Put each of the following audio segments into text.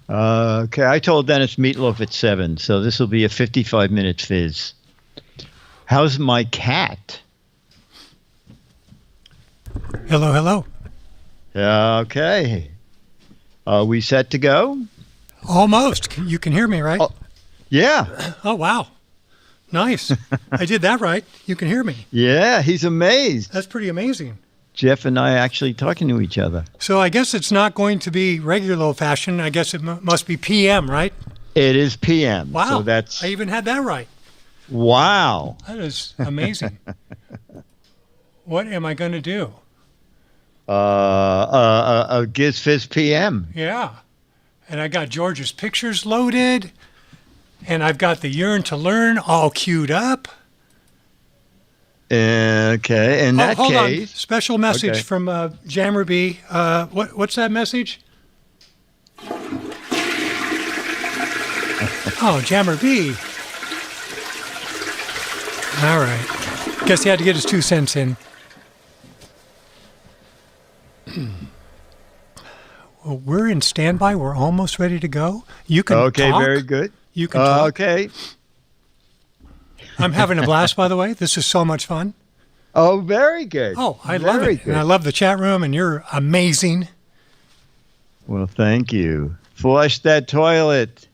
Okay, I told Dennis meatloaf at 7, so this will be a 55-minute fizz. How's my cat? Hello, hello. Okay. Are we set to go? Almost. You can hear me, right? Oh, yeah. Oh, wow. Nice. I did that right. You can hear me. Yeah, he's amazed. That's pretty amazing. Jeff and I actually talking to each other. So I guess it's not going to be regular old-fashioned. I guess it must be PM, right? It is PM. Wow. So that's... I even had that right. Wow. That is amazing. What am I going to do? A Giz Fiz PM. Yeah. And I got George's pictures loaded. And I've got the Yearn to Learn all queued up. Okay. In that hold case... on. Special message okay. from Jammer B. What's that message? Oh, Jammer B. All right. Guess he had to get his 2 cents in. Well, we're in standby. We're almost ready to go. You can Okay, talk. very good. You can talk. Okay. I'm having a blast, by the way. This is so much fun. Oh, very good. Oh, I love it. Good. And I love the chat room, and you're amazing. Well, thank you. Flush that toilet,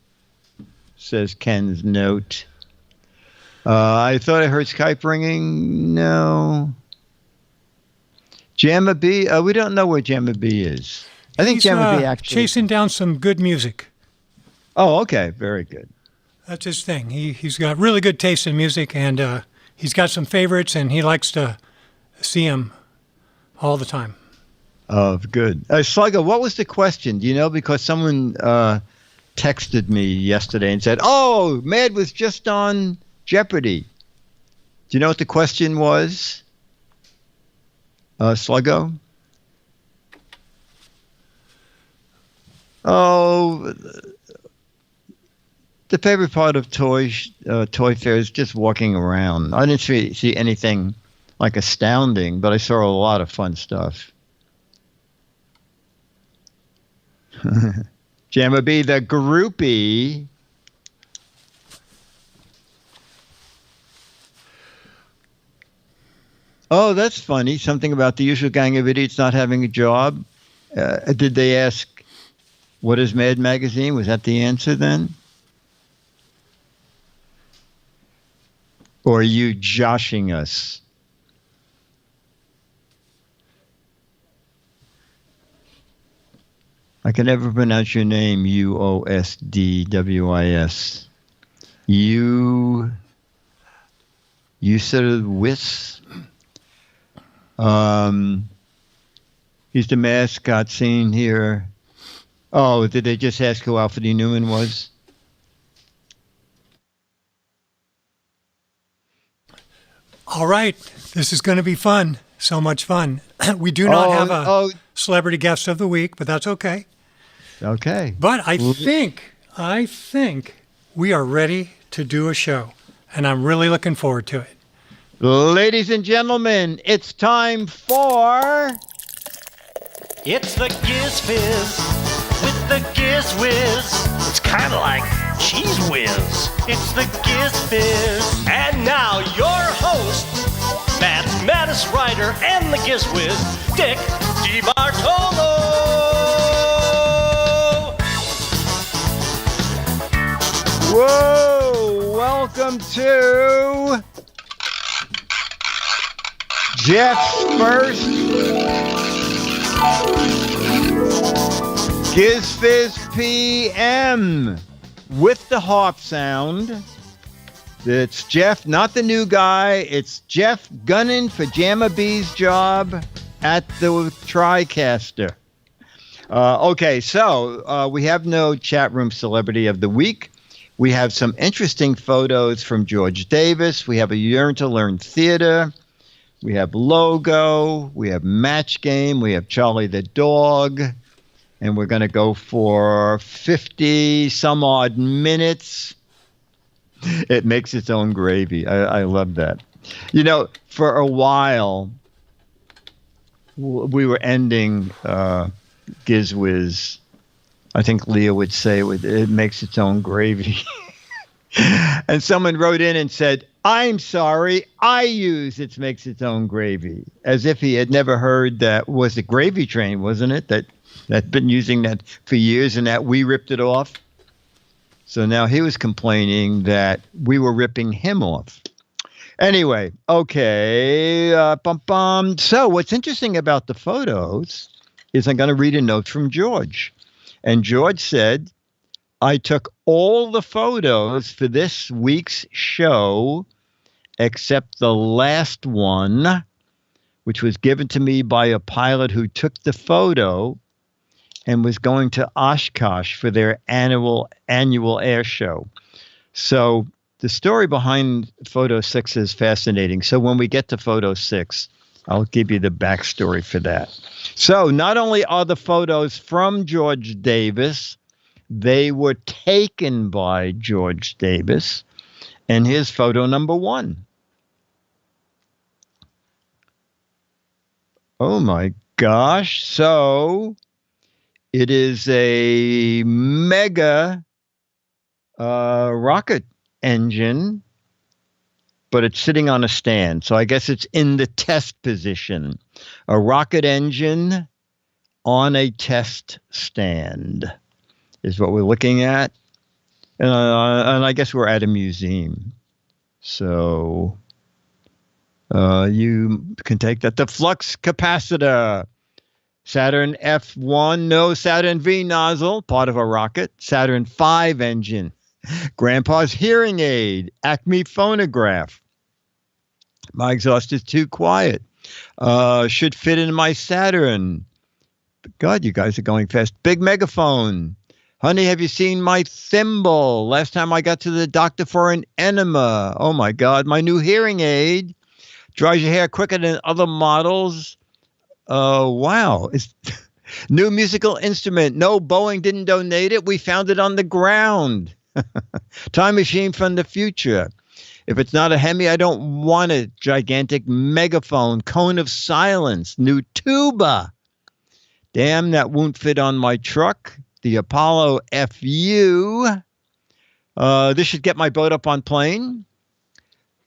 says Ken's note. I thought I heard Skype ringing. No. Jamma B, we don't know where Jamma B is. I think Jamma B actually... chasing down some good music. Oh, okay. Very good. That's his thing. He's got really good taste in music, and he's got some favorites, and he likes to see them all the time. Oh, good. Sluggo, what was the question? Do you know? Because someone texted me yesterday and said, oh, Mad was just on Jeopardy. Do you know what the question was, Sluggo? Oh, the favorite part of toy fair is just walking around. I didn't see anything like astounding, but I saw a lot of fun stuff. Jamma B, the groupie. Oh, that's funny. Something about the usual gang of idiots not having a job. Did they ask, what is Mad Magazine? Was that the answer then? Or are you joshing us? I can never pronounce your name, Uosdwis. You said Wiss? He's the mascot scene here. Oh, did they just ask who Alfred E. Newman was? All right. This is going to be fun. So much fun. We do not have a celebrity guest of the week, but that's okay. Okay. But I think we are ready to do a show, and I'm really looking forward to it. Ladies and gentlemen, it's time for... It's the Giz Fiz with the Giz Whiz. It's kind of like Cheese Whiz. It's the Giz Fiz. And now your host, mathematics writer and the Giz Whiz, Dick DeBartolo. Whoa! Welcome to Jeff's first GizFiz PM with the harp sound. It's Jeff, not the new guy. It's Jeff gunning for Jamma B's job at the TriCaster. Okay, so we have no chat room celebrity of the week. We have some interesting photos from George Davis. We have a Yearn to Learn theater. We have logo. We have match game. We have Charlie the dog. And we're going to go for 50 some odd minutes. It makes its own gravy. I love that. You know, for a while, we were ending GizWiz I think Leah would say it makes its own gravy. And someone wrote in and said, I'm sorry, I use it makes its own gravy. As if he had never heard that. Was it Gravy Train, wasn't it? That's been using that for years and that we ripped it off. So now he was complaining that we were ripping him off. Anyway, okay. So what's interesting about the photos is I'm going to read a note from George. And George said, I took all the photos for this week's show except the last one, which was given to me by a pilot who took the photo and was going to Oshkosh for their annual air show. So the story behind photo 6 is fascinating. So when we get to photo 6, I'll give you the backstory for that. So not only are the photos from George Davis, they were taken by George Davis. And here's photo number 1. Oh my gosh. So it is a mega rocket engine, but it's sitting on a stand. So I guess it's in the test position. A rocket engine on a test stand is what we're looking at. And I guess we're at a museum. So you can take that. The flux capacitor. Saturn F1, no Saturn V nozzle, part of a rocket. Saturn V engine. Grandpa's hearing aid. Acme phonograph. My exhaust is too quiet. Should fit in my Saturn. God, you guys are going fast. Big megaphone. Honey, have you seen my thimble? Last time I got to the doctor for an enema. Oh, my God. My new hearing aid. Dries your hair quicker than other models. Wow. It's new musical instrument. No, Boeing didn't donate it. We found it on the ground. Time machine from the future. If it's not a Hemi, I don't want it. Gigantic megaphone. Cone of silence. New tuba. Damn, that won't fit on my truck. The Apollo FU. This should get my boat up on plane.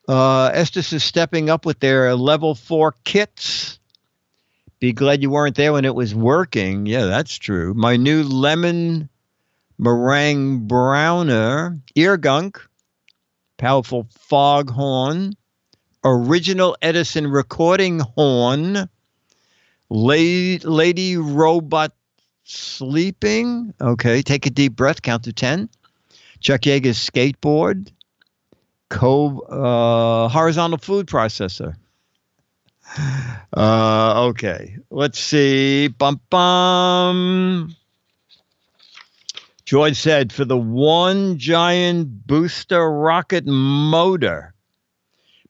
Estes is stepping up with their level 4 kits. Be glad you weren't there when it was working. Yeah, that's true. My new lemon meringue browner. Ear gunk. Powerful foghorn. Original Edison recording horn. Lady robot sleeping. Okay, take a deep breath. Count to 10. Chuck Yeager's skateboard. Horizontal food processor. Okay, let's see. George said, for the one giant booster rocket motor.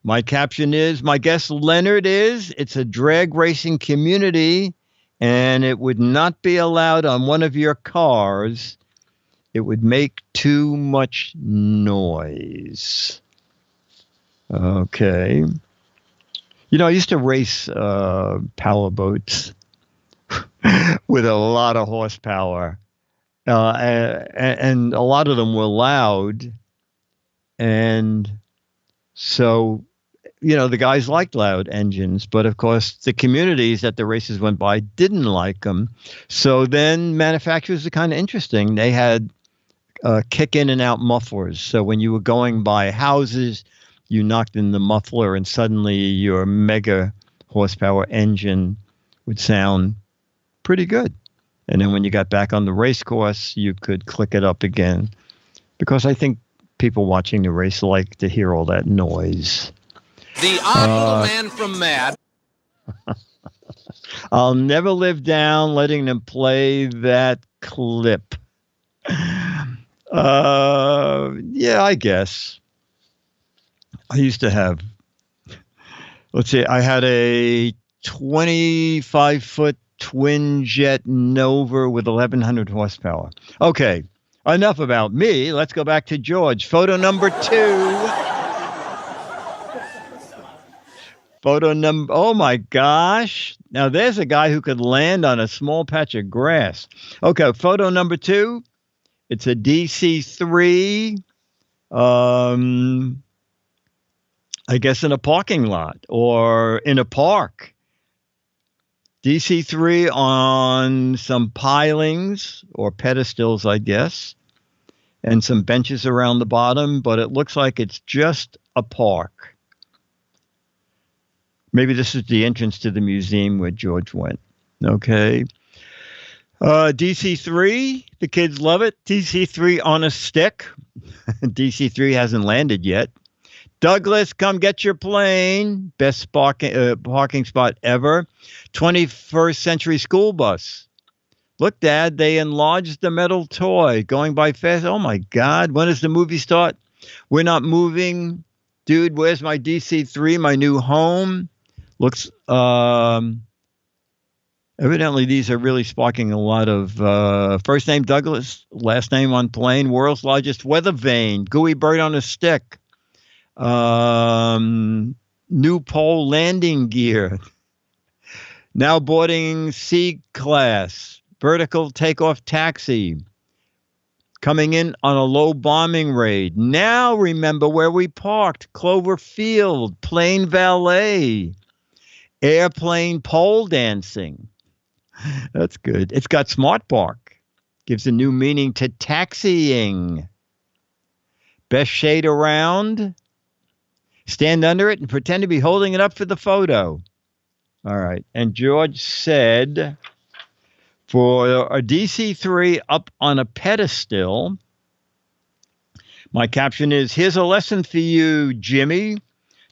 My caption is, my guest Leonard is, it's a drag racing community, and it would not be allowed on one of your cars. It would make too much noise. Okay. You know, I used to race power boats with a lot of horsepower. And a lot of them were loud. And so, you know, the guys liked loud engines. But, of course, the communities that the races went by didn't like them. So then manufacturers are kind of interesting. They had kick in and out mufflers. So when you were going by houses, you knocked in the muffler and suddenly your mega horsepower engine would sound pretty good. And then when you got back on the race course, you could click it up again. Because I think people watching the race like to hear all that noise. The Honorable Man from Mad. I'll never live down letting them play that clip. Yeah, I guess. I used to have, let's see, I had a 25-foot twin jet Nova with 1,100 horsepower. Okay, enough about me. Let's go back to George. Photo number 2. Photo number, oh my gosh. Now there's a guy who could land on a small patch of grass. Okay, photo number 2. It's a DC-3, I guess in a parking lot or in a park. DC-3 on some pilings or pedestals, I guess, and some benches around the bottom, but it looks like it's just a park. Maybe this is the entrance to the museum where George went. Okay. DC-3, the kids love it. DC-3 on a stick. DC-3 hasn't landed yet. Douglas, come get your plane. Best parking spot ever. 21st century school bus. Look, Dad, they enlarged the metal toy. Going by fast. Oh, my God. When does the movie start? We're not moving. Dude, where's my DC-3, my new home? Looks, evidently these are really sparking a lot of, first name Douglas, last name on plane, world's largest weather vane, gooey bird on a stick, new pole landing gear, now boarding C class, vertical takeoff taxi, coming in on a low bombing raid. Now remember where we parked, Clover Field, plane valet, airplane pole dancing. That's good. It's got Smart Park. Gives a new meaning to taxiing. Best shade around. Stand under it and pretend to be holding it up for the photo. All right. And George said, for a DC-3 up on a pedestal, my caption is, here's a lesson for you, Jimmy.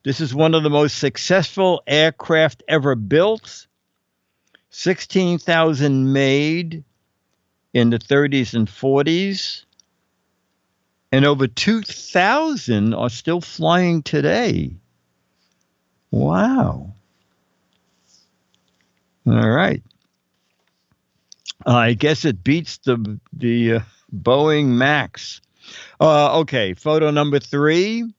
This is one of the most successful aircraft ever built. 16,000 made in the 30s and 40s. And over 2,000 are still flying today. Wow. All right. I guess it beats the Boeing Max. Okay, photo number 3.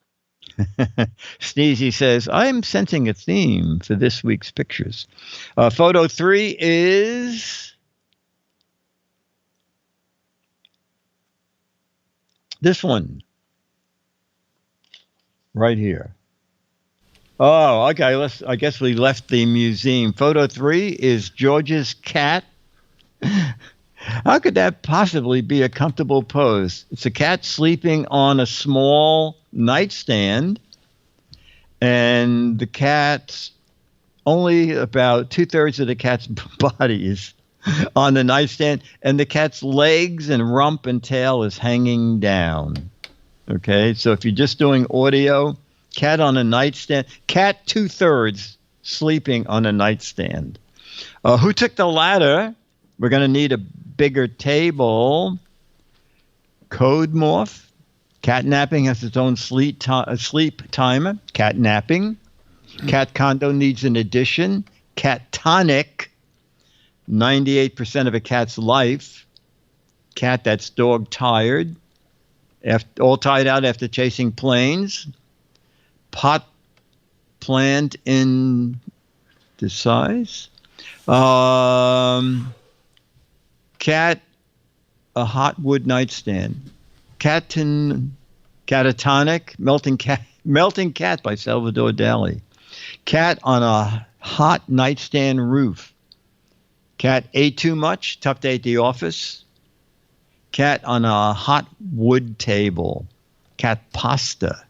Sneezy says, I'm sensing a theme for this week's pictures. Photo 3 is this one right here. Oh, okay. I guess we left the museum. Photo 3 is George's cat. How could that possibly be a comfortable pose? It's a cat sleeping on a small nightstand, and the cat's only about 2/3 of the cat's body is on the nightstand, and the cat's legs and rump and tail is hanging down. Okay, so if you're just doing audio, cat on a nightstand, cat 2/3 sleeping on a nightstand. Who took the ladder? We're going to need a bigger table. Code morph. Cat napping has its own sleep timer. Cat napping. Cat condo needs an addition. Cat tonic. 98% of a cat's life. Cat that's dog tired. All tied out after chasing planes. Pot plant in the size. Cat, a hot wood nightstand. Catatonic, Melting Cat by Salvador Dali. Cat on a hot nightstand roof. Cat ate too much, tough day at the office. Cat on a hot wood table. Cat pasta.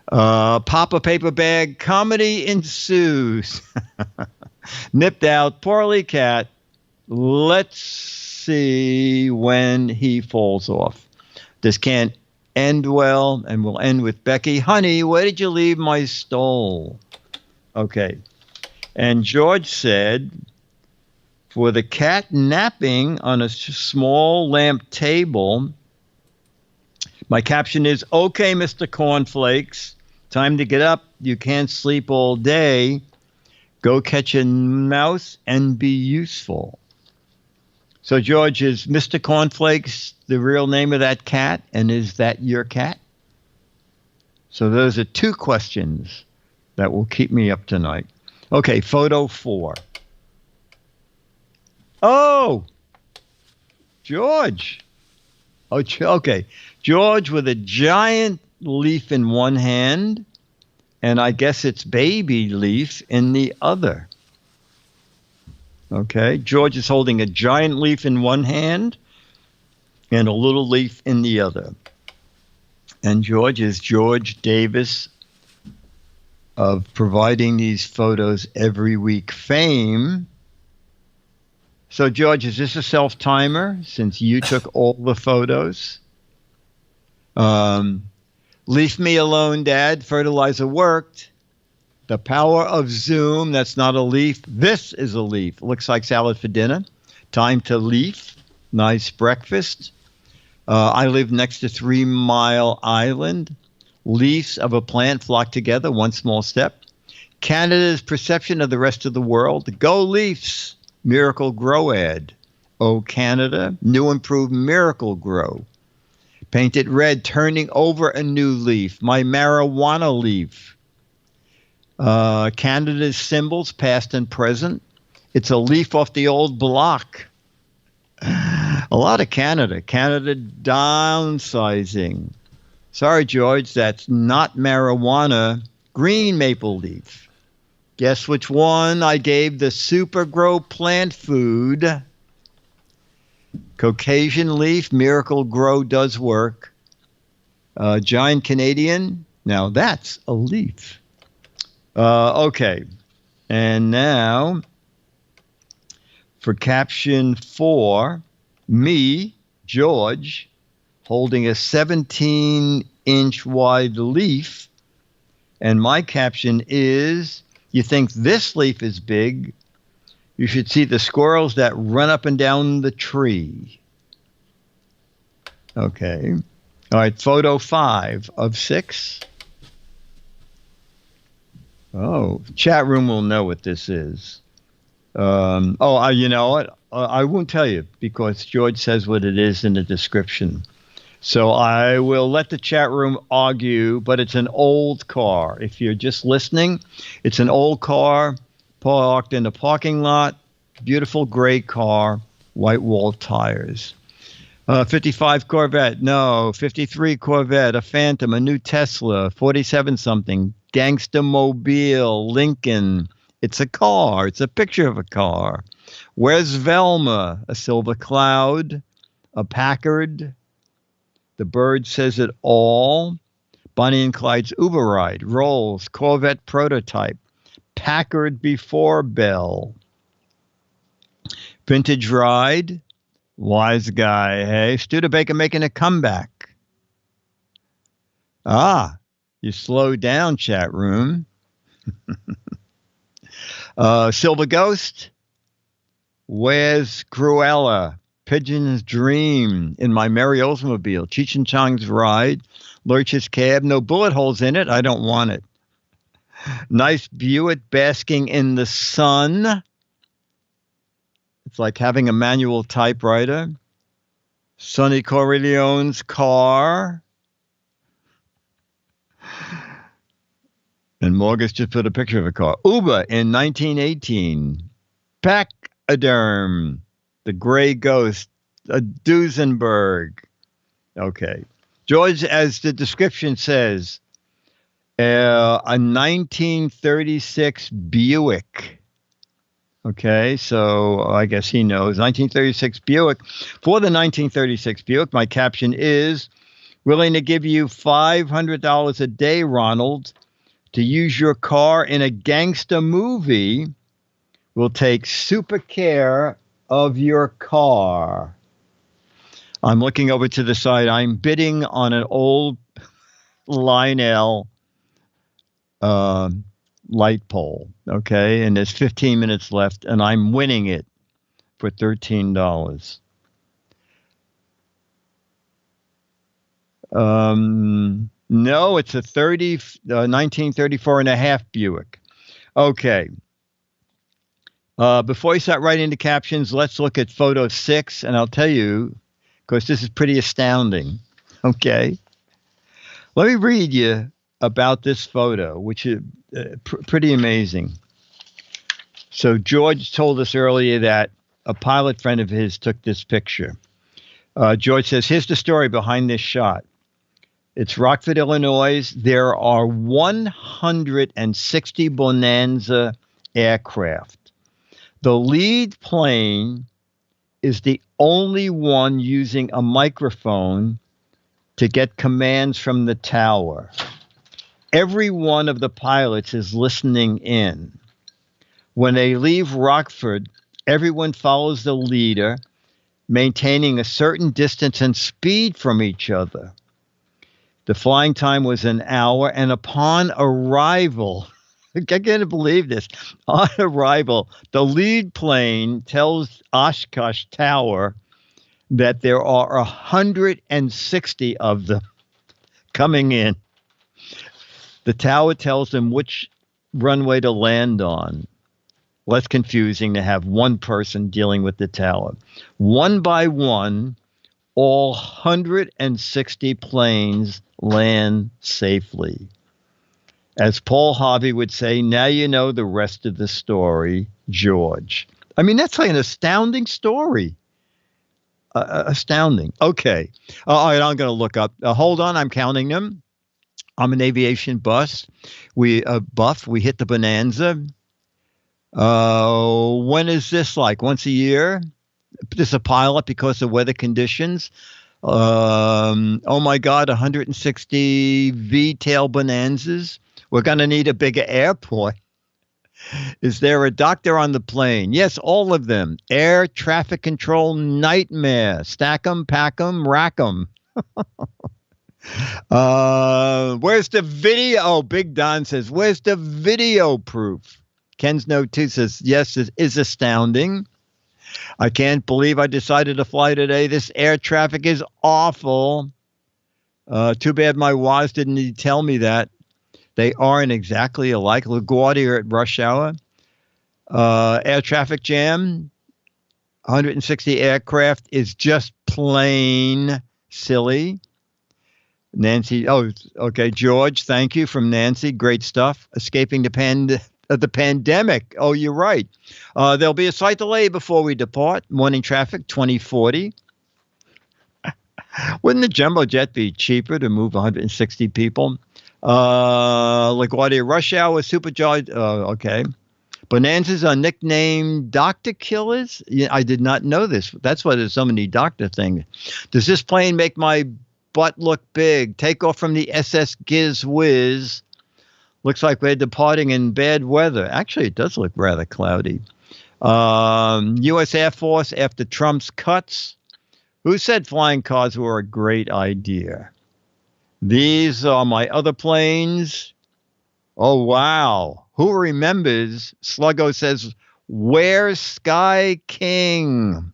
Pop a paper bag, comedy ensues. Nipped out, poorly cat. Let's see when he falls off. This can't end well, and we'll end with Becky. Honey, where did you leave my stole? Okay. And George said, for the cat napping on a small lamp table, my caption is, okay, Mr. Cornflakes, time to get up. You can't sleep all day. Go catch a mouse and be useful. So, George, is Mr. Cornflakes the real name of that cat? And is that your cat? So those are 2 questions That will keep me up tonight. Okay, photo 4. Oh, George. Oh, okay. George with a giant leaf in one hand, and I guess it's baby leaf in the other. Okay, George is holding a giant leaf in one hand and a little leaf in the other. And George is George Davis of providing these photos every week fame. So, George, is this a self-timer since you took all the photos? Leave me alone, Dad. Fertilizer worked. The power of Zoom. That's not a leaf. This is a leaf. Looks like salad for dinner. Time to leaf. Nice breakfast. I live next to 3 Mile Island. Leaves of a plant flock together. One small step. Canada's perception of the rest of the world. Go Leafs. Miracle Grow ad. Oh, Canada. New improved Miracle Grow. Painted red, turning over a new leaf. My marijuana leaf. Canada's symbols, past and present. It's a leaf off the old block. A lot of Canada. Canada downsizing. Sorry, George, that's not marijuana. Green maple leaf. Guess which one I gave the Super Grow plant food? Caucasian leaf, Miracle Grow does work. Giant Canadian, now that's a leaf. Okay, and now for caption 4, me, George, holding a 17-inch wide leaf, and my caption is, you think this leaf is big, you should see the squirrels that run up and down the tree. Okay. All right, photo 5 of 6. Oh, chat room will know what this is. You know what? I won't tell you because George says what it is in the description. So I will let the chat room argue, but it's an old car. If you're just listening, it's an old car parked in the parking lot. Beautiful gray car, white wall tires. 55 Corvette, no. 53 Corvette, a Phantom, a new Tesla, 47 something, Gangsta Mobile, Lincoln. It's a car. It's a picture of a car. Where's Velma? A silver cloud, a Packard. The bird says it all. Bonnie and Clyde's Uber ride, Rolls, Corvette prototype, Packard before Bell. Vintage ride, wise guy, hey. Studebaker making a comeback. Ah, you slowed down, chat room. Silver Ghost, where's Cruella? Pigeon's Dream, in my Merry Oldsmobile. Cheech and Chong's Ride, Lurch's Cab, no bullet holes in it, I don't want it. Nice Buick basking in the sun. It's like having a manual typewriter. Sonny Corleone's car. And Morgus just put a picture of a car. Uber in 1918. Pachyderm. The Gray Ghost. A Duesenberg. Okay. George, as the description says, a 1936 Buick. Okay, so I guess he knows. 1936 Buick. For the 1936 Buick, my caption is, willing to give you $500 a day, Ronald, to use your car in a gangster movie. We'll take super care of your car. I'm looking over to the side. I'm bidding on an old Lionel light pole, okay? And there's 15 minutes left, and I'm winning it for $13. No, it's a 1934 and a half Buick. Okay. Before we start writing the captions, let's look at photo 6, and I'll tell you, because this is pretty astounding. Okay. Let me read you about this photo, which is pretty amazing. So George told us earlier that a pilot friend of his took this picture. George says, here's the story behind this shot. It's Rockford, Illinois. There are 160 Bonanza aircraft. The lead plane is the only one using a microphone to get commands from the tower. Every one of the pilots is listening in. When they leave Rockford, everyone follows the leader, maintaining a certain distance and speed from each other. The flying time was an hour, and upon arrival, I can't believe this, on arrival, the lead plane tells Oshkosh Tower that there are 160 of them coming in. The tower tells them which runway to land on. Less confusing to have one person dealing with the tower. One by one, all 160 planes land safely. As Paul Harvey would say, now you know the rest of the story, George. I mean, that's like an astounding story. Astounding. Okay. All right, I'm going to look up. Hold on, I'm counting them. I'm an aviation buff. We hit the Bonanza. When is this like? Once a year? Just a pilot because of weather conditions. Oh my God, 160 V-tail Bonanzas. We're going to need a bigger airport. Is there a doctor on the plane? Yes, all of them. Air traffic control nightmare. Stack 'em, pack 'em, rack 'em. Where's the video? Oh, Big Don says, where's the video proof? Ken's note 2 says, yes, it is astounding. I can't believe I decided to fly today. This air traffic is awful. Too bad my WAS didn't tell me that. They aren't exactly alike. LaGuardia at rush hour. Air traffic jam. 160 aircraft is just plain silly. Nancy, okay. George, thank you from Nancy. Great stuff. Escaping the pandemic. Oh, you're right. There'll be a slight delay before we depart. Morning traffic, 2040. Wouldn't the jumbo jet be cheaper to move 160 people? LaGuardia rush hour, supercharged. Okay. Bonanzas are nicknamed Doctor Killers. Yeah, I did not know this. That's why there's so many doctor things. Does this plane make my butt look big? Take off from the SS Giz Wiz. Looks like we're departing in bad weather. Actually, it does look rather cloudy. U.S. Air Force after Trump's cuts. Who said flying cars were a great idea? These are my other planes. Oh, wow. Who remembers? Sluggo says, where's Sky King?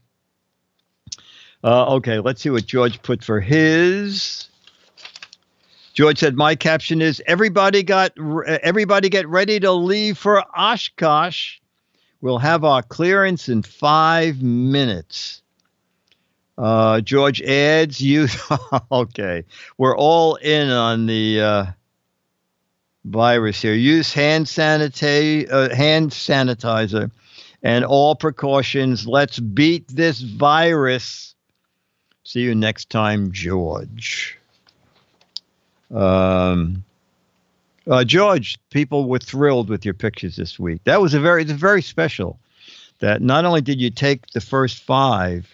Okay, let's see what George put for his. George said, my caption is, everybody get ready to leave for Oshkosh. We'll have our clearance in 5 minutes. George adds, okay, we're all in on the virus here. Use hand sanitizer and all precautions. Let's beat this virus. See you next time, George. George, people were thrilled with your pictures this week. That was very special. That not only did you take the first 5,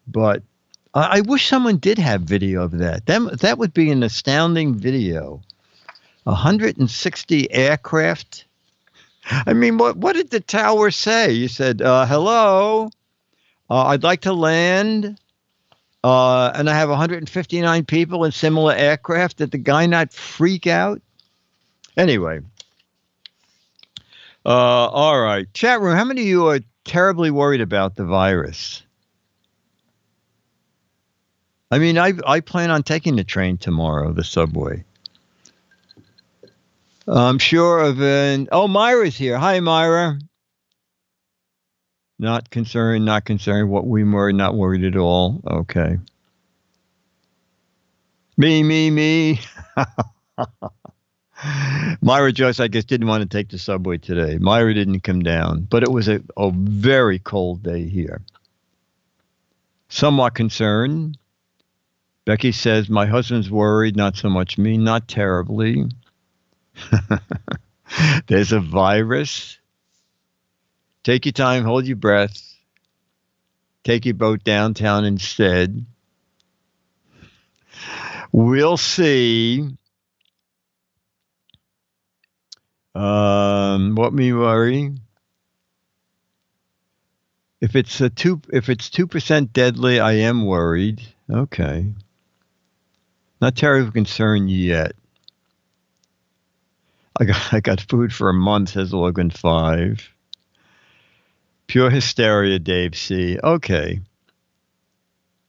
but I wish someone did have video of that. That would be an astounding video. 160 aircraft. I mean, what did the tower say? You said, hello, I'd like to land. And I have 159 people in similar aircraft. Did the guy not freak out? Anyway. All right. Chat room, how many of you are terribly worried about the virus? I mean, I plan on taking the train tomorrow, the subway. I'm sure of Myra's here. Hi, Myra. Not concerned. What we were, not worried at all. Okay. Me. Myra Joyce, I guess, didn't want to take the subway today. Myra didn't come down, but it was a very cold day here. Somewhat concerned. Becky says, my husband's worried, not so much me, not terribly. There's a virus. Take your time, hold your breath. Take your boat downtown instead. We'll see. What me worry? If it's 2% deadly, I am worried. Okay. Not terribly concerned yet. I got food for a month, says Logan 5. Pure hysteria, Dave C. Okay.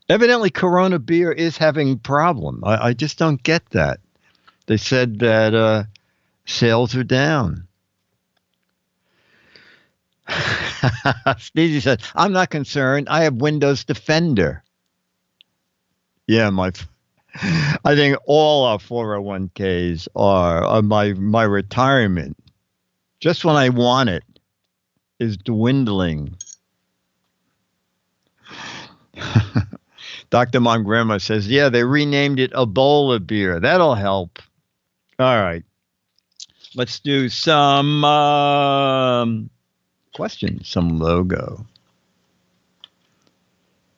Evidently, Corona beer is having a problem. I just don't get that. They said that sales are down. Sneezy said, I'm not concerned. I have Windows Defender. Yeah, I think all our 401ks are my retirement. Just when I want it is dwindling. Dr. Mongrema says, yeah, they renamed it Ebola beer. That'll help. All right. Let's do some questions, some logo.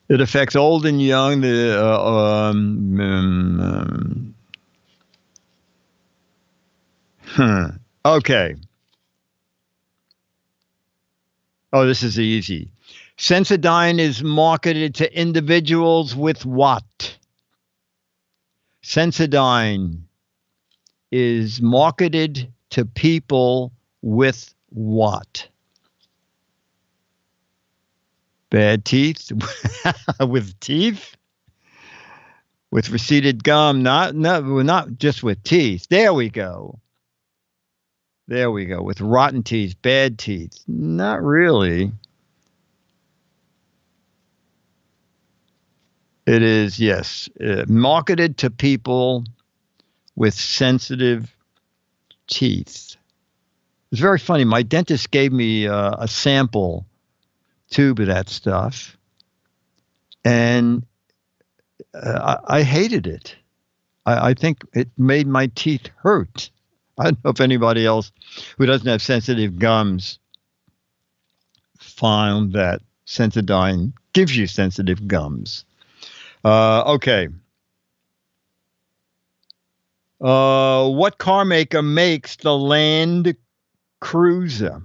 It affects old and young. Okay. Oh, this is easy. Sensodyne is marketed to individuals with what? Sensodyne is marketed to people with what? Bad teeth? With teeth? With receded gum? Not just with teeth. There we go. There we go. With rotten teeth, bad teeth. Not really. It is, yes, marketed to people with sensitive teeth. It's very funny. My dentist gave me a sample tube of that stuff, and I hated it. I think it made my teeth hurt. I don't know if anybody else who doesn't have sensitive gums found that Sensodyne gives you sensitive gums. Okay. What car maker makes the Land Cruiser?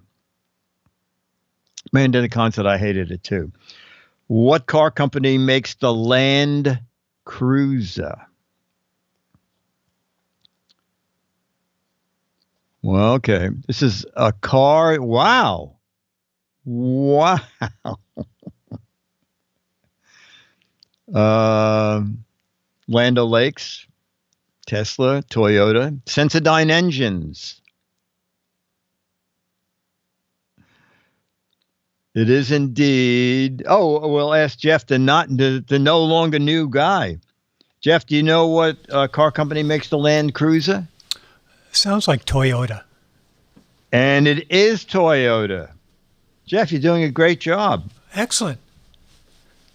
Man did a concert. I hated it too. What car company makes the Land Cruiser? Well, okay. This is a car. Wow. Wow. Land O'Lakes, Tesla, Toyota, Sensodyne engines. It is indeed. Oh, we'll ask Jeff, the no longer new guy. Jeff, do you know what car company makes the Land Cruiser? Sounds like Toyota. And it is Toyota. Jeff, you're doing a great job. Excellent.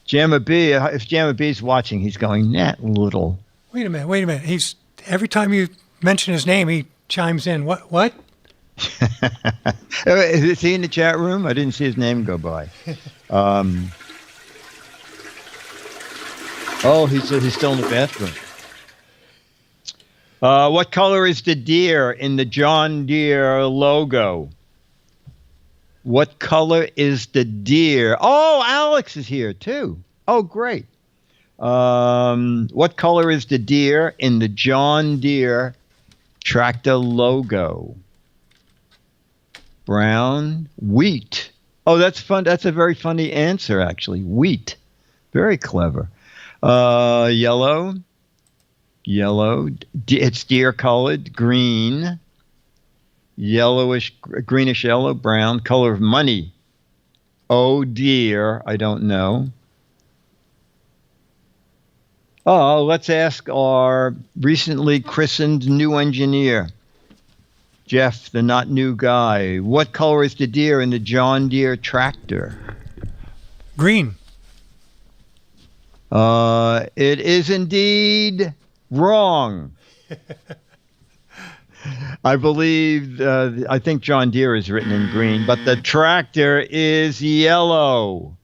Jamma B, if Jamma B's watching, he's going, that little. Wait a minute. He's every time you mention his name, he chimes in. What? Is he in the chat room? I didn't see his name go by. Oh, he's still in the bathroom. What color is the deer in the John Deere logo? What color is the deer? Oh, Alex is here too. Oh, great. What color is the deer in the John Deere tractor logo? Brown. Wheat. Oh, that's fun. That's a very funny answer, actually. Wheat. Very clever. Yellow. Yellow. It's deer colored. Green. Yellowish, greenish yellow, brown. Color of money. Oh dear, I don't know. Oh, let's ask our recently christened new engineer. Jeff, the not new guy. What color is the deer in the John Deere tractor? Green. It is indeed wrong. I believe, I think John Deere is written in green, but the tractor is yellow.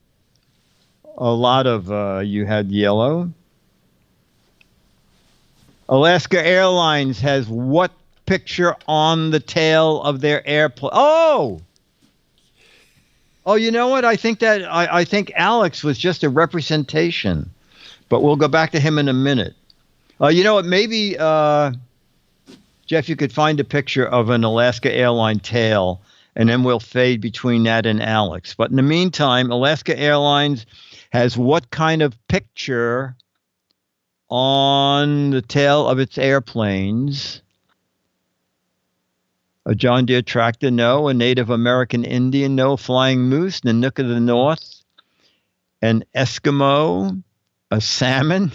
A lot of you had yellow. Alaska Airlines has what picture on the tail of their airplane? Oh, you know what? I think Alex was just a representation, but we'll go back to him in a minute. You know what? Maybe, Jeff, you could find a picture of an Alaska Airline tail, and then we'll fade between that and Alex. But in the meantime, Alaska Airlines has what kind of picture on the tail of its airplanes? A John Deere tractor, no. A Native American Indian, no. Flying moose, Nanook of the North. An Eskimo, a salmon.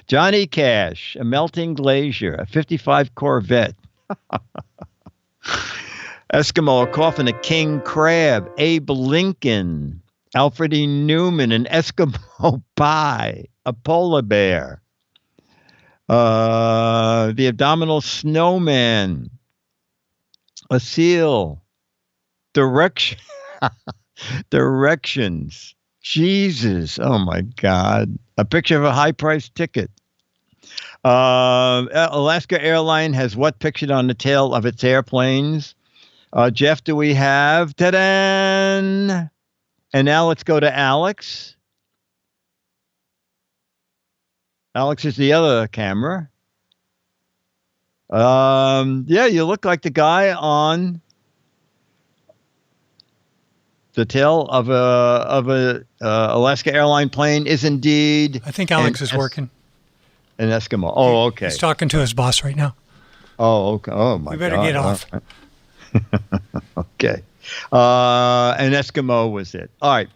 Johnny Cash, a melting glacier, a 55 Corvette. Eskimo, a coffin, a king crab. Abe Lincoln, Alfred E. Newman, an Eskimo pie, a polar bear. The abdominal snowman, a seal. Directions. Jesus. Oh, my God. A picture of a high-priced ticket. Alaska Airline has what pictured on the tail of its airplanes? Jeff, do we have? Ta-da! And now let's go to Alex. Alex is the other camera. Yeah, you look like the guy on the tail of a Alaska Airline plane is indeed. I think Alex is working. An Eskimo. Oh, okay. He's talking to his boss right now. Oh, okay. Oh, my God. We better get off. Okay. An Eskimo was it. All right.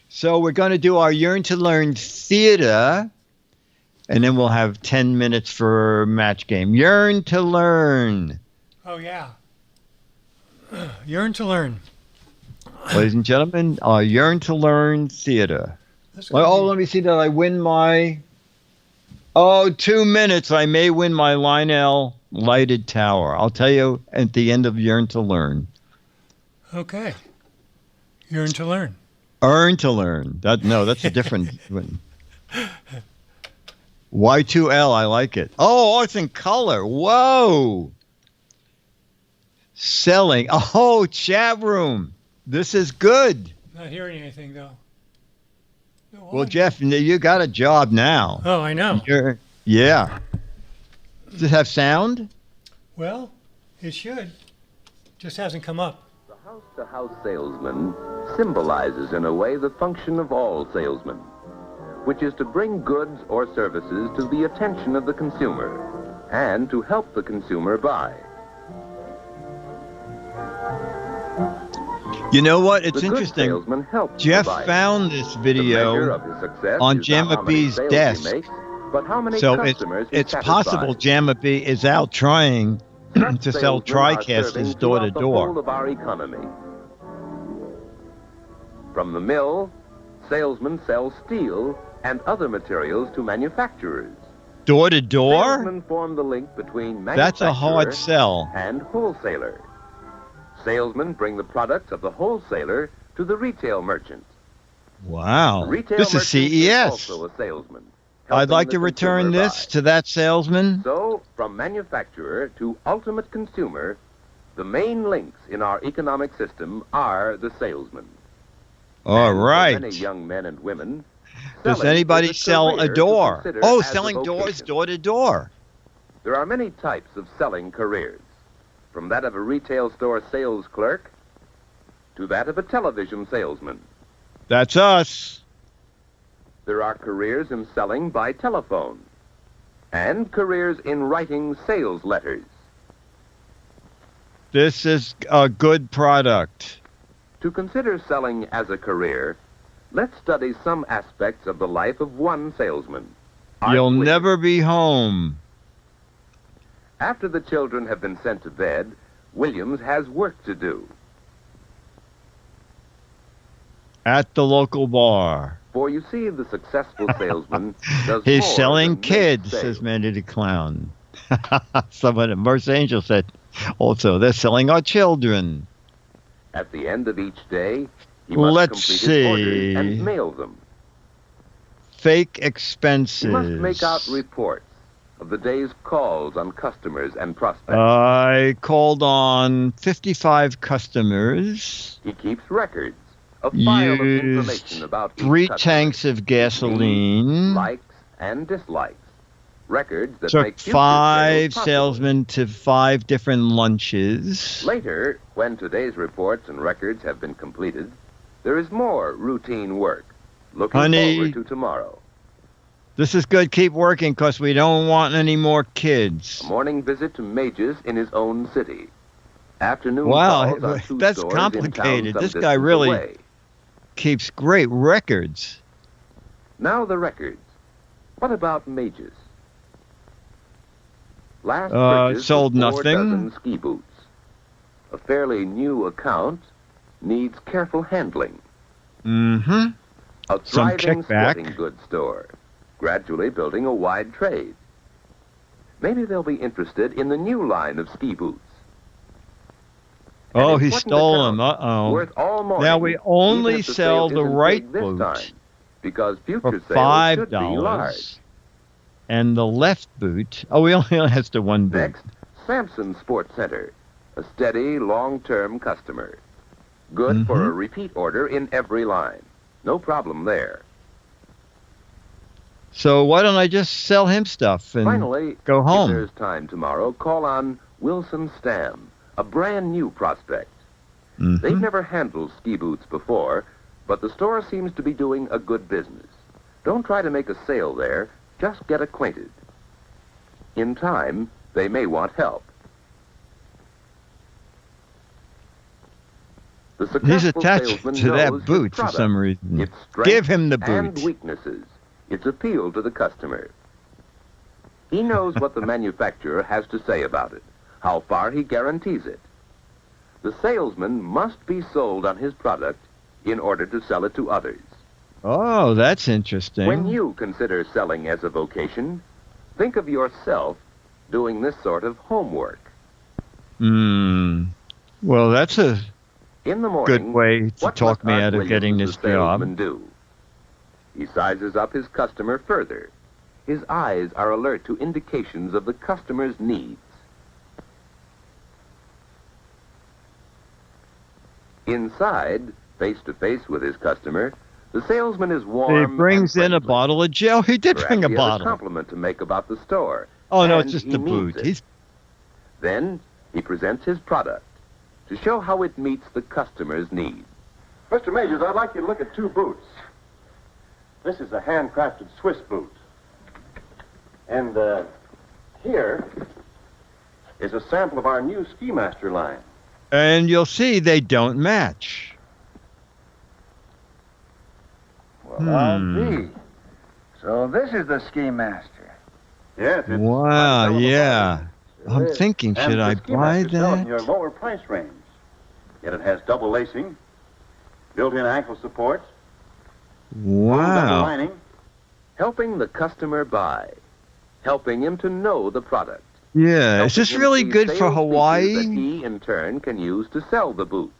So we're going to do our Yearn to Learn theater, and then we'll have 10 minutes for match game. Yearn to Learn. Oh, yeah. Yearn to Learn. Ladies and gentlemen, our Yearn to Learn theater. Let me see that I win my... 2 minutes. I may win my Lionel lighted tower. I'll tell you at the end of Yearn to Learn. Okay. Yearn to Learn. Earn to Learn. That's a different one. Y2L, I like it. Oh, it's in color. Whoa. Selling. Oh, chat room. This is good. Not hearing anything, though. Well, Jeff, you got a job now. Oh, I know. Yeah. Does it have sound? Well, it should. Just hasn't come up. The house-to-house salesman symbolizes in a way the function of all salesmen, which is to bring goods or services to the attention of the consumer and to help the consumer buy. You know what? It's The good interesting. salesman helps Jeff the buyer. found this The measure video of his success on is not how Jamma many B's sales he desk. makes, but how many So customers he it's possible satisfies. Jamma B is out trying Such to sell salesmen are TriCasters serving door to throughout the whole door. of our economy. From the mill, salesmen sell steel and other materials to manufacturers. Door to door? Salesmen form the link between That's a hard manufacturer sell. and wholesaler. Salesmen bring the products of the wholesaler to the retail merchant. Wow. The retail This is merchant CES. also a salesman. I'd helping like the to return consumer this buy. to that salesman. So, from manufacturer to ultimate consumer, the main links in our economic system are the salesman. All And for right. many young men and women, Does selling anybody is a sell a career to door? consider Oh, as a selling doors vocation. door to door. There are many types of selling careers, from that of a retail store sales clerk to that of a television salesman. That's us. There are careers in selling by telephone and careers in writing sales letters. This is a good product. To consider selling as a career, let's study some aspects of the life of one salesman. Art You'll Lee. never be home. After the children have been sent to bed, Williams has work to do. At the local bar. For you see, the successful salesman does He's more selling than make kids, sales. says Mandy the Clown. Someone at Merce Angel said, also, they're selling our children. At the end of each day, he must Let's complete his orders see. and mail them. Fake expenses. He must make out reports of the day's calls on customers and prospects. I called on 55 customers. He keeps records, a file of information Used about each 3 customer, tanks of needs, gasoline. likes and dislikes. Records that Took make future 5 sales possible. salesmen to 5 different lunches. Later, when today's reports and records have been completed, there is more routine work. Looking Honey. forward to tomorrow. This is good. Keep working because we don't want any more kids. A morning visit to Mages in his own city. Afternoon Wow, calls on 2 that's stores in town complicated. some This guy distance really- away. Keeps great records. Now the records. What about Mages? Last purchase sold was 4 nothing. dozen ski boots. A fairly new account needs careful handling. Mm-hmm. A Some thriving kickback. sporting goods store, gradually building a wide trade. Maybe they'll be interested in the new line of ski boots. An Oh, he important stole account, them. Uh-oh. Worth all morning, Now we even only if the sell sale the isn't right big this boot time, because for future sales should be large. $5. And the left boot. Oh, we only has the one boot. Next, Samson Sports Center, a steady, long-term customer. Good for Mhm. a repeat order in every line. No problem there. So why don't I just sell him stuff and Finally, go if home? there's time tomorrow, call on Wilson Stam, a brand new prospect. Mhm. They've never handled ski boots before, but the store seems to be doing a good business. Don't try to make a sale there, just get acquainted. In time, they may want help. The He's successful attached salesman to knows that his boot for product, some reason. its strengths Give him the and boot. weaknesses, its appeal to the customer. He knows what the manufacturer has to say about it, how far he guarantees it. The salesman must be sold on his product in order to sell it to others. Oh, that's interesting. When you consider selling as a vocation, think of yourself doing this sort of homework. Well, that's a In the morning, good way to what talk must me Art out of Williams, getting the this job. salesman, do? He sizes up his customer further. His eyes are alert to indications of the customer's needs. Inside, face to face with his customer, the salesman is warm. He brings and in a friendly. bottle of gel. He did Perhaps bring a he has a bottle. compliment to make about the store. Oh, no, and it's just he the means boot. it. He's Then he presents his product to show how it meets the customer's needs. Mr. Majors, I'd like you to look at 2 boots. This is a handcrafted Swiss boot. And here is a sample of our new Ski Master line. and you'll see they don't match. Well, I'll be. So this is the Ski Master. Yes, it's Wow, quite a yeah. bargain. I'm thinking, And should the I Ski buy Master sells in your that? lower price range. Yet it has double lacing, built-in ankle supports, double Wow. lining. Helping the customer buy. Helping him to know the product. Yeah, is this Helping him really see good for sales features Hawaii? That he, in turn, can use to sell the boots.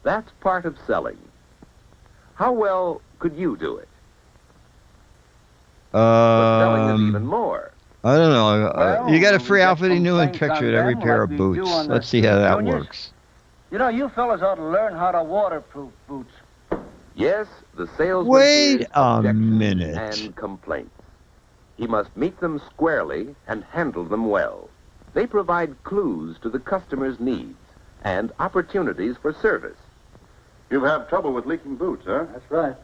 That's part of selling. How well could you do it? But selling is even more. I don't know. Well, You got a we free get outfitting some new and things picture on at every them pair like of we do boots. on the Let's see how that juniors. works. You know, you fellas ought to learn how to waterproof boots. Yes, the salesman Wait hears a objections minute. and complaints. He must meet them squarely and handle them well. They provide clues to the customer's needs and opportunities for service. You have trouble with leaking boots, huh? That's right.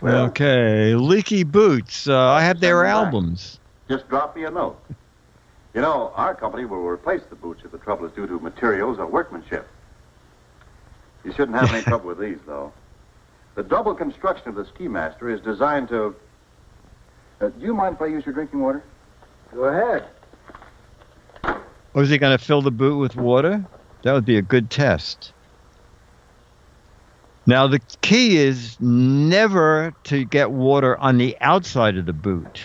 Well, Okay, Leaky Boots. I have their send them back. albums. Just drop me a note. You know, our company will replace the boots if the trouble is due to materials or workmanship. You shouldn't have any trouble with these, though. The double construction of the Ski Master is designed to... do you mind if I use your drinking water? Go ahead. Was he going to fill the boot with water? That would be a good test. Now, the key is never to get water on the outside of the boot.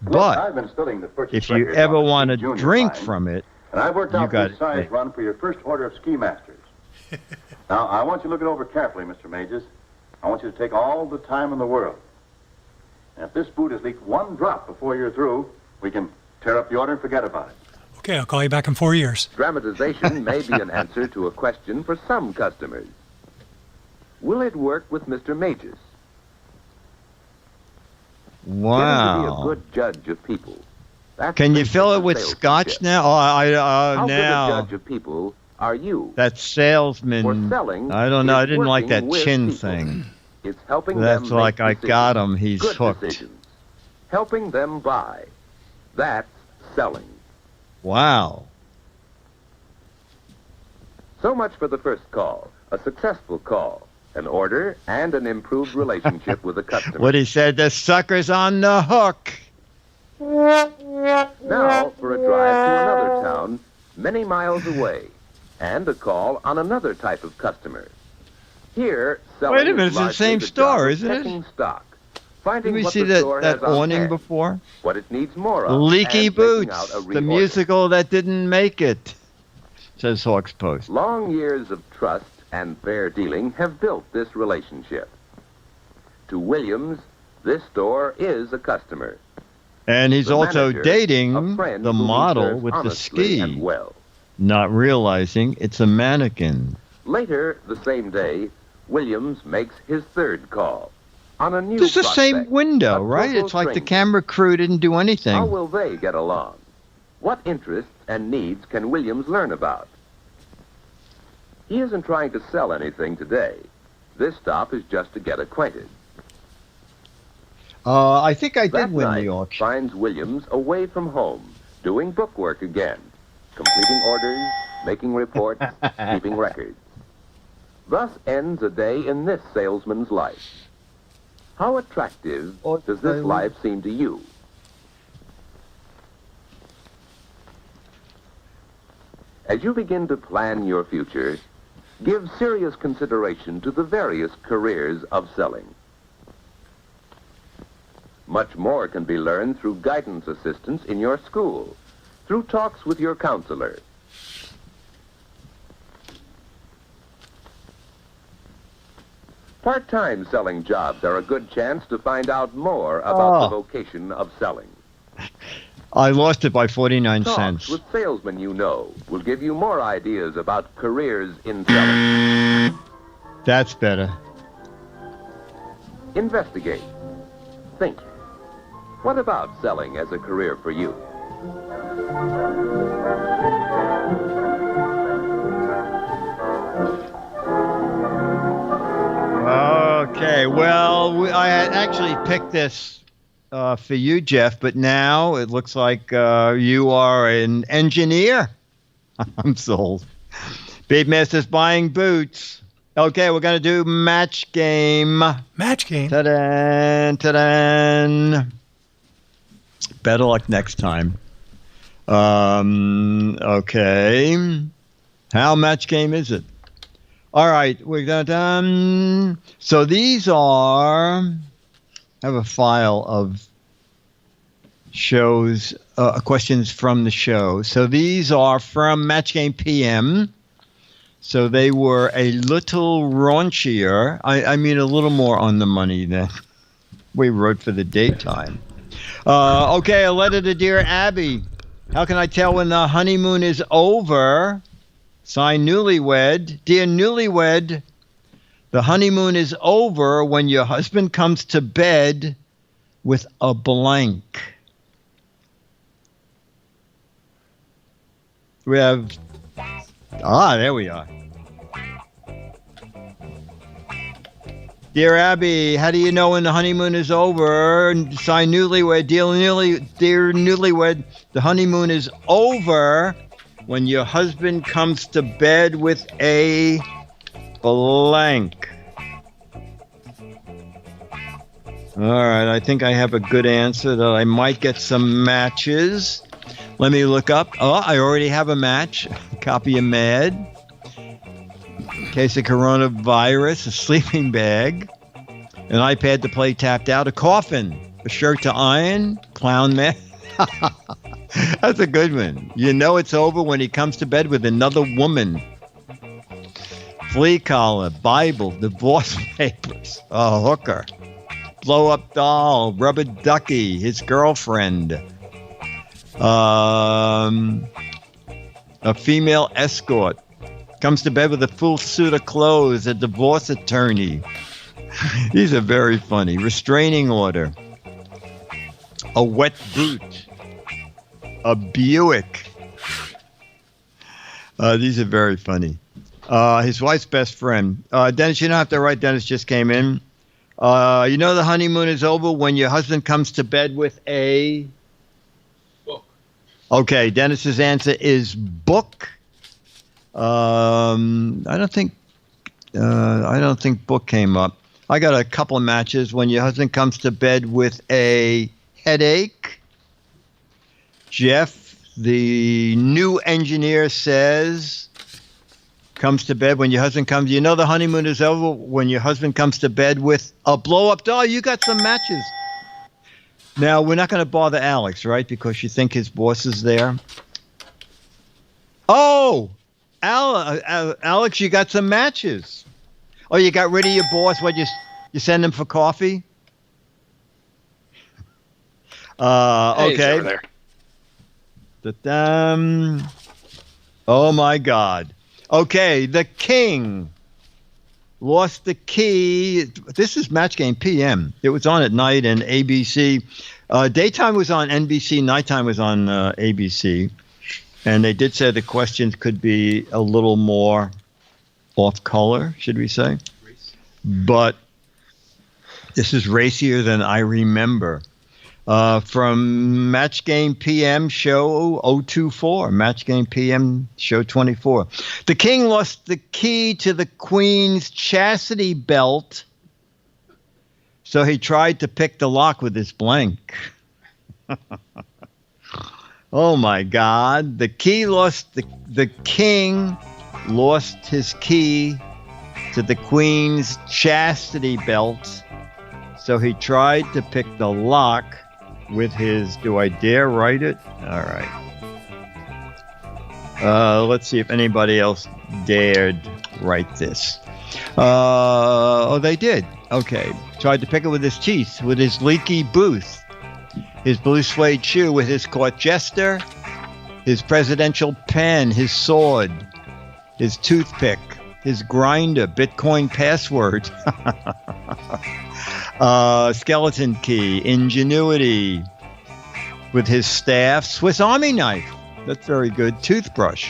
But I've been studying the purchase if you records ever on the want to junior drink line, from it, and I worked you out got the size it. run for your first order of ski masters. Now, I want you to look it over carefully, Mr. Mages. I want you to take all the time in the world. And if this boot has leaked one drop before you're through, we can tear up the order and forget about it. Okay, I'll call you back in 4 years. Dramatization may be an answer to a question for some customers. Will it work with Mr. Mages? Get him to be Wow. a good judge of people. That's Can you basic fill to it with salesmanship. scotch now? Oh, How good a now. judge of people are you? That salesman. For selling I don't know. I is didn't like working that with chin people. thing. It's helping That's them like make I got decisions. him. He's Good hooked. decisions. Helping them buy. That's selling. Wow. So much for the first call. A successful call. An order and an improved relationship with a customer. What he said, the sucker's on the hook. Now for a drive to another town many miles away and a call on another type of customer. Here, selling Wait a minute, is it's the largely same the job store, of isn't it? checking stock, Did finding we what see the store that has on awning hand, before? what it needs more of, Leaky and making Boots, out a the reorder. musical that didn't make it, says Hawks Post. Long years of trust and fair dealing have built this relationship. To Williams, this store is a customer. And he's The also manager, a dating friend the whom he model serves with the honestly and ski, well. not realizing it's a mannequin. Later the same day, Williams makes his third call on a new This is the prospect, same window, a right? total It's like the stranger. camera crew didn't do How anything. will they get along? What interests and needs can Williams learn about? He isn't trying to sell anything today. This stop is just to get acquainted. I think I That did win night the auction. finds Williams away from home, doing bookwork again, completing orders, making reports, keeping records. Thus ends a day in this salesman's life. How attractive does this life seem to you? As you begin to plan your future, give serious consideration to the various careers of selling. Much more can be learned through guidance assistance in your school, through talks with your counselor. Part-time selling jobs are a good chance to find out more about the vocation of selling. I lost it by 49 Talks cents. with salesmen you know will give you more ideas about careers in selling. That's better. Investigate. Think. What about selling as a career for you? Okay, well, I had actually picked this for you, Jeff, but now it looks like you are an engineer. I'm sold. Beatmaster's buying boots. Okay, we're going to do match game. Match game. Ta-da, ta-da. Better luck next time. Okay. How match game is it? All right, we're done. So these are. I have a file of shows, questions from the show. So these are from Match Game PM. So they were a little raunchier. I mean, a little more on the money than we wrote for the daytime. Okay, a letter to Dear Abby. How can I tell when the honeymoon is over? Signed Newlywed. Dear Newlywed, the honeymoon is over when your husband comes to bed with a blank. We have... there we are. Dear Abby, how do you know when the honeymoon is over? Signed Newlywed. Dear Newlywed, the honeymoon is over when your husband comes to bed with a blank. All right, I think I have a good answer that I might get some matches. Let me look up. Oh, I already have a match. Copy of Mad. Case of coronavirus, a sleeping bag, an iPad to play tapped out, a coffin, a shirt to iron, clown mask. That's a good one. You know it's over when he comes to bed with another woman. Flea collar, Bible, divorce papers, a hooker, blow up doll, rubber ducky, his girlfriend, a female escort. Comes to bed with a full suit of clothes, a divorce attorney. These are very funny. Restraining order. A wet boot. A Buick. These are very funny. His wife's best friend. Dennis, you don't have to write. Dennis just came in. You know the honeymoon is over when your husband comes to bed with a... book. Okay, Dennis's answer is book. I don't think book came up. I got a couple of matches. When your husband comes to bed with a headache. Jeff, the new engineer, says, comes to bed when your husband comes. You know the honeymoon is over when your husband comes to bed with a blow-up doll. You got some matches. Now, we're not going to bother Alex, right? Because you think his boss is there. Oh! Alex, you got some matches. Oh, you got rid of your boss? What, you send him for coffee? Okay. He's over there. Oh, my God. Okay, the king lost the key. This is Match Game PM. It was on at night and ABC. Daytime was on NBC. Nighttime was on ABC. And they did say the questions could be a little more off color, should we say? But this is racier than I remember. From Match Game PM show 024, Match Game PM show 24. The king lost the key to the queen's chastity belt, so he tried to pick the lock with his blank. Oh my God! The king lost his key to the queen's chastity belt, so he tried to pick the lock with his. Do I dare write it? All right. Let's see if anybody else dared write this. Oh, they did. Okay. Tried to pick it with his teeth, with his leaky booth. His blue suede shoe with his court jester, his presidential pen, his sword, his toothpick, his grinder, Bitcoin password, skeleton key, ingenuity with his staff, Swiss Army knife. That's very good. Toothbrush.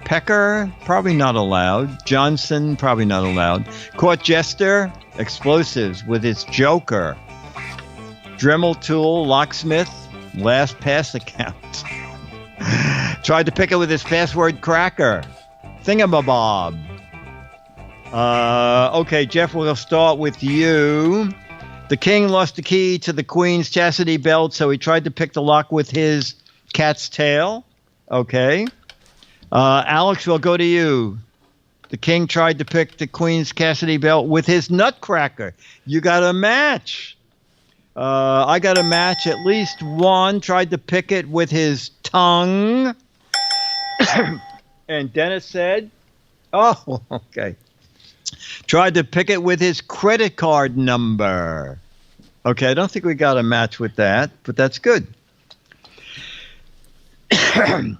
Pecker, probably not allowed. Johnson, probably not allowed. Court jester, explosives with his joker. Dremel tool, locksmith, last pass account. Tried to pick it with his password cracker. Thingamabob. Okay, Jeff, we'll start with you. The king lost the key to the queen's chastity belt, so he tried to pick the lock with his cat's tail. Okay. Alex, we'll go to you. The king tried to pick the queen's chastity belt with his nutcracker. You got a match. I got a match. At least one tried to pick it with his tongue. And Dennis said, oh, okay. Tried to pick it with his credit card number. Okay, I don't think we got a match with that, but that's good. Okay.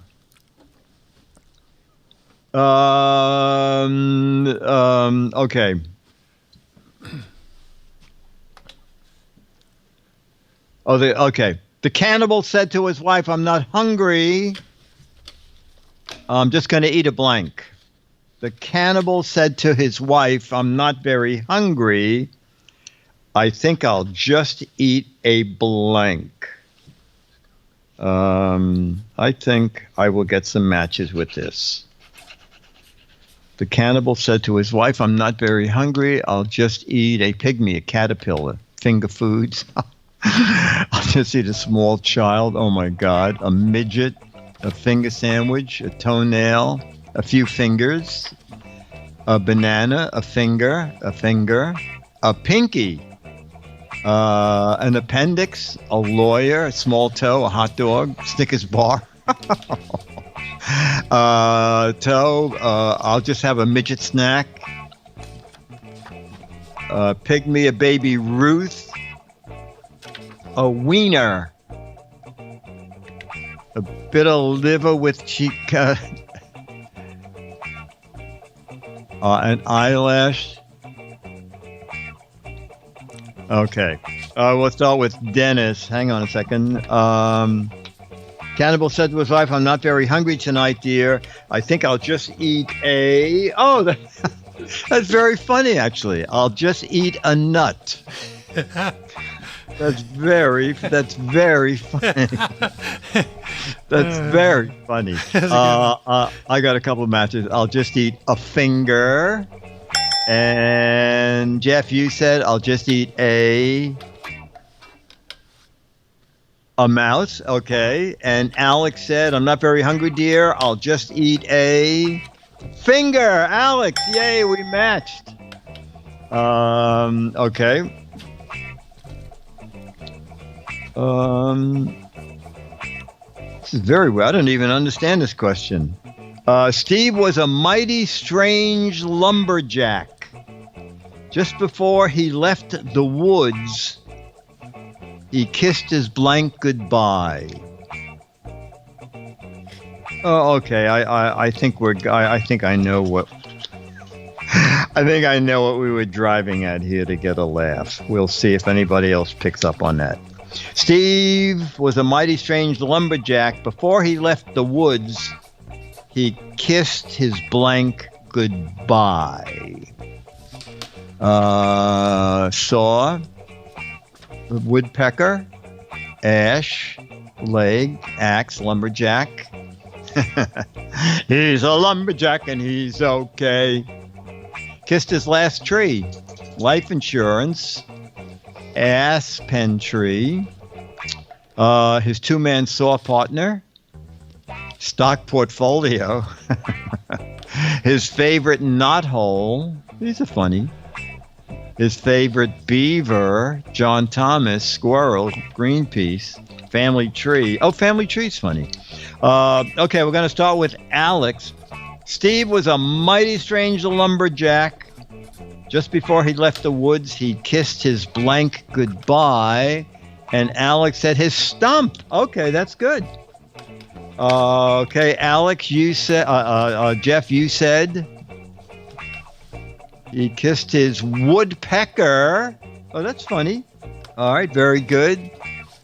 Okay. The cannibal said to his wife, I'm not hungry. I'm just going to eat a blank. The cannibal said to his wife, I'm not very hungry. I think I'll just eat a blank. I think I will get some matches with this. The cannibal said to his wife, I'm not very hungry. I'll just eat a pygmy, a caterpillar, finger foods. I'll just eat a small child. Oh my God. A midget, a finger sandwich, a toenail, a few fingers, a banana, a finger, a pinky, an appendix, a lawyer, a small toe, a hot dog, Snickers bar. Toe, I'll just have a midget snack. Pygmy, a baby Ruth, a wiener, a bit of liver with cheek, an eyelash. Okay. We'll start with Dennis. Hang on a second. Cannibal said to his wife, I'm not very hungry tonight, dear. I think I'll just eat a... Oh, that's very funny, actually. I'll just eat a nut. That's very funny. That's very funny. I got a couple of matches. I'll just eat a finger. And Jeff, you said I'll just eat a mouse. Okay. And Alex said, I'm not very hungry, dear. I'll just eat a finger. Alex, yay, we matched. Okay. This is very weird. I don't even understand this question. Steve was a mighty strange lumberjack. Just before he left the woods, he kissed his blank goodbye. Oh, okay. I think I know what. I think I know what we were driving at here to get a laugh. We'll see if anybody else picks up on that. Steve was a mighty strange lumberjack. Before he left the woods, he kissed his blank goodbye. Saw, woodpecker, ash, leg, axe, lumberjack. He's a lumberjack and he's okay. Kissed his last tree, life insurance, aspen tree, his two-man saw partner, stock portfolio, his favorite knothole. These are funny. His favorite beaver, John Thomas, squirrel, Greenpeace, family tree. Oh, family tree's funny. Okay, we're going to start with Alex. Steve was a mighty strange lumberjack. Just before he left the woods, he kissed his blank goodbye. And Alex said his stump. Okay, that's good. Okay, Alex, you said, Jeff, you said he kissed his woodpecker. Oh, that's funny. All right, very good.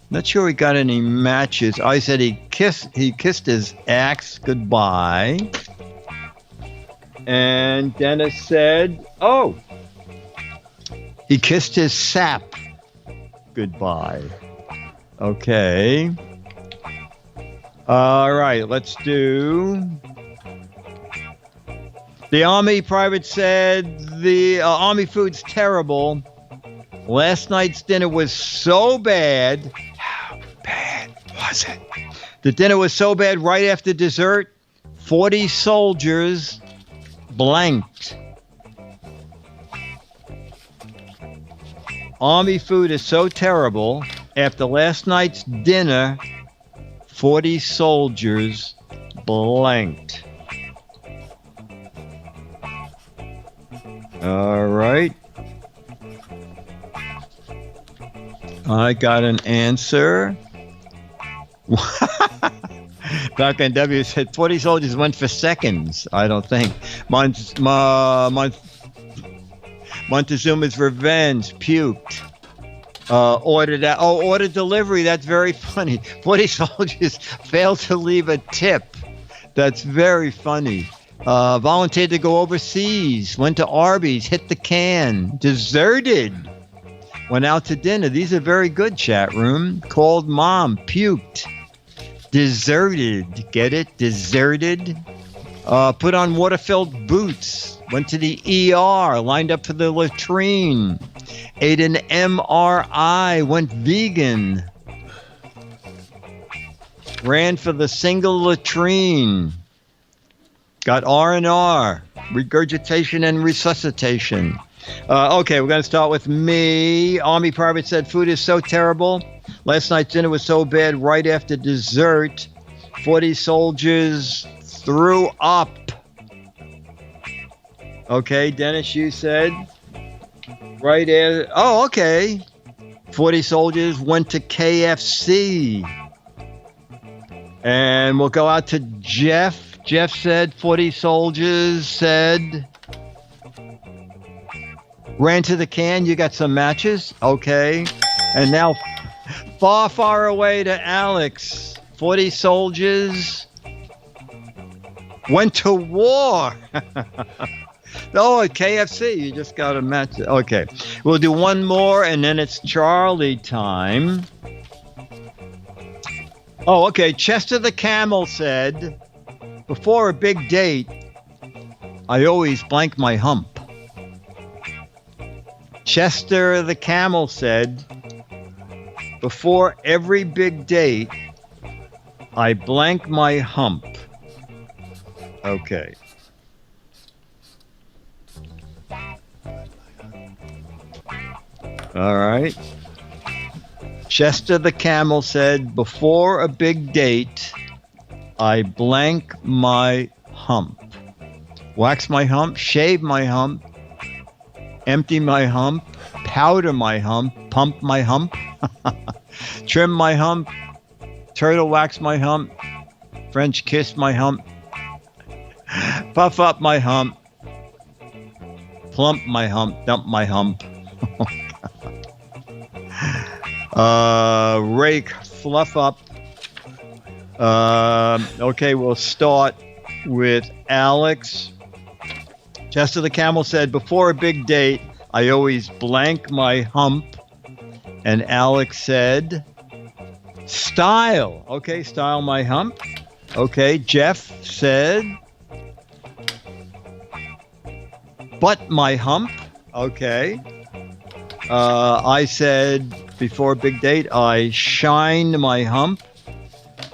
Not sure we got any matches. I said he kissed his axe goodbye. And Dennis said, oh, he kissed his sap goodbye. Okay. All right, let's do... The Army private said the Army food's terrible. Last night's dinner was so bad. How bad was it? The dinner was so bad right after dessert, 40 soldiers blanked. Army food is so terrible. After last night's dinner, 40 soldiers blanked. All right. I got an answer. Dr. W said 40 soldiers went for seconds. I don't think. Montezuma's revenge puked. Ordered delivery. That's very funny. 40 soldiers failed to leave a tip. That's very funny. Volunteered to go overseas. Went to Arby's. Hit the can. Deserted. Went out to dinner. These are very good, chat room. Called mom. Puked. Deserted. Get it? Deserted. Put on water-filled boots. went to the ER, lined up for the latrine, ate an MRI, went vegan, ran for the single latrine, got R&R, regurgitation and resuscitation. Okay, we're going to start with me. Army Private said, food is so terrible. Last night's dinner was so bad. Right after dessert, 40 soldiers threw up. Okay, Dennis, you said. Right after. Oh, okay. 40 soldiers went to KFC. And we'll go out to Jeff. Jeff said 40 soldiers said... Ran to the can. You got some matches? Okay. And now far, far away to Alex. 40 soldiers went to war. Oh, at KFC. You just got a match. Okay. We'll do one more, and then it's Charlie time. Oh, okay. Chester the Camel said, before a big date, I always blank my hump. Chester the Camel said, before every big date, I blank my hump. Okay. All right. Chester the Camel said, before a big date, I blank my hump. Wax my hump, shave my hump, empty my hump, powder my hump, pump my hump, trim my hump, turtle wax my hump, French kiss my hump, puff up my hump, plump my hump, dump my hump, rake, fluff up. Okay, we'll start with Alex. Chester the Camel said, before a big date, I always blank my hump. And Alex said, style. Okay, style my hump. Okay, Jeff said, butt my hump. Okay. I said, before a big date, I shine my hump.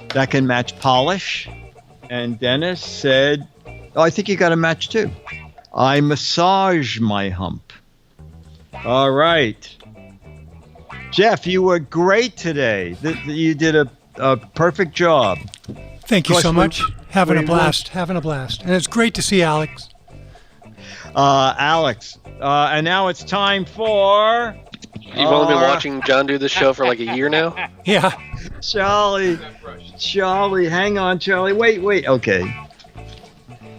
That can match polish. And Dennis said, oh, I think you got a match too. I massage my hump. All right. Jeff, you were great today. You did a perfect job. Thank you so much. Having a blast. Having a blast. And it's great to see Alex. Alex. And now it's time for... You've only been watching John do this show for like a year now? Yeah. Charlie, hang on, Charlie. Wait. Okay.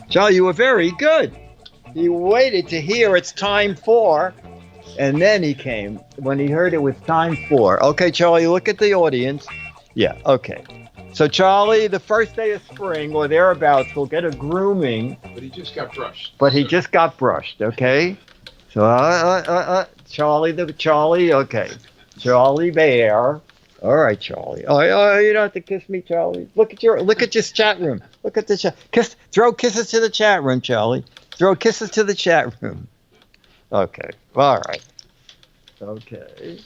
Charlie, you were very good. He waited to hear it's time for, and then he came when he heard it was time for. Okay, Charlie, look at the audience. Yeah, okay. So, Charlie, the first day of spring or thereabouts will get a grooming. But he just got brushed. Okay? So, Charlie, okay. Charlie Bear. All right, Charlie. Oh, you don't have to kiss me, Charlie. Look at this chat room. Look at the chat. Throw kisses to the chat room, Charlie. Throw kisses to the chat room. Okay. All right. Okay.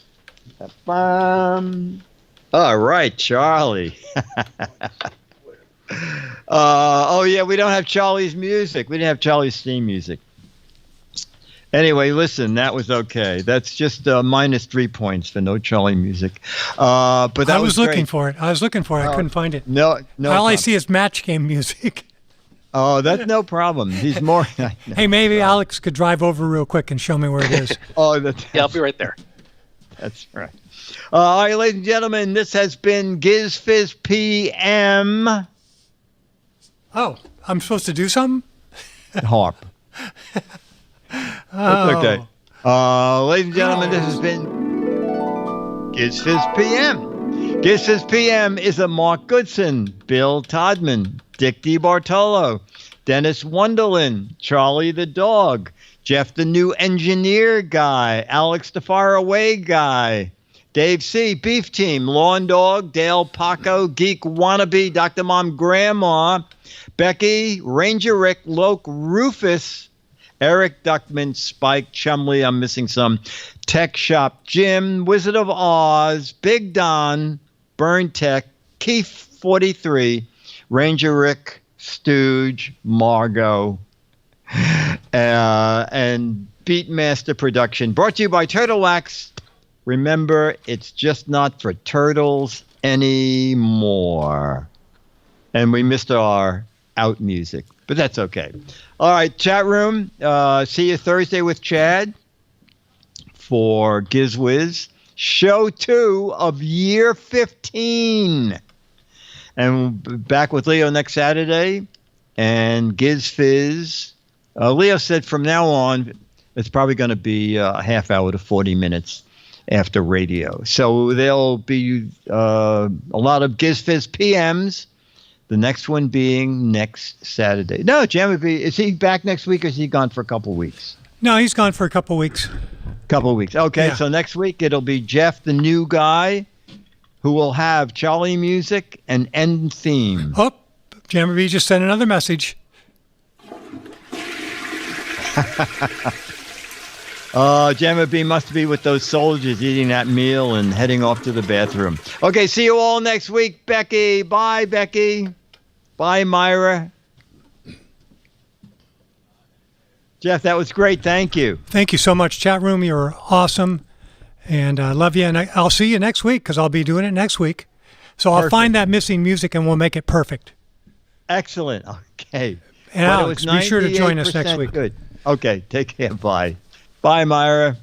All right, Charlie. Oh, yeah, we don't have Charlie's music. We didn't have Charlie's theme music. Anyway, listen, that was okay. That's just minus 3 points for no Charlie music. But that I was looking great. for it. I couldn't find it. No. All problem. I see is match game music. Oh, that's no problem. He's more. Hey, maybe Alex could drive over real quick and show me where it is. Oh, Yeah, I'll be right there. That's right. All right, ladies and gentlemen, this has been GizFiz PM. Oh, I'm supposed to do something? Harp. That's okay. Ladies and gentlemen, this has been GizFiz PM. GizFiz PM is a Mark Goodson, Bill Todman, Dick DeBartolo, Dennis Wonderland, Charlie the dog, Jeff the new engineer guy, Alex the faraway guy, Dave C, Beef Team, Lawn Dog, Dale Paco, Geek Wannabe, Dr. Mom Grandma, Becky, Ranger Rick, Loke, Rufus, Eric Duckman, Spike, Chumley, I'm missing some, Tech Shop Jim, Wizard of Oz, Big Don, Burn Tech, Keith 43, Ranger Rick, Stooge, Margot, and Beatmaster Production. Brought to you by Turtle Wax. Remember, it's just not for turtles anymore. And we missed our out music, but that's okay. All right, chat room. See you Thursday with Chad for GizWiz. Show 2 of year 15. And back with Leo next Saturday. And Giz Fiz. Leo said from now on, it's probably going to be a half hour to 40 minutes after radio. So there'll be a lot of GizFiz PMs. The next one being next Saturday. No, Jamie, is he back next week or is he gone for a couple weeks? No, he's gone for a couple weeks. Couple weeks. Okay, yeah. So next week it'll be Jeff, the new guy, who will have Charlie music and end theme. Oh, Jamie B just sent another message. Jamie B must be with those soldiers eating that meal and heading off to the bathroom. Okay, see you all next week, Becky. Bye, Becky. Bye, Myra. Jeff, that was great. Thank you. Thank you so much, chat room. You're awesome. And I love you. And I'll see you next week because I'll be doing it next week. So I'll find that missing music and we'll make it perfect. Excellent. Okay. And Alex, be sure to join us next week. Good. Okay, take care. Bye. Bye, Myra.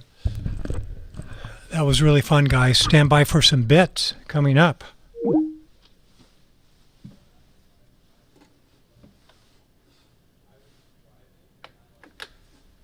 That was really fun, guys. Stand by for some bits coming up.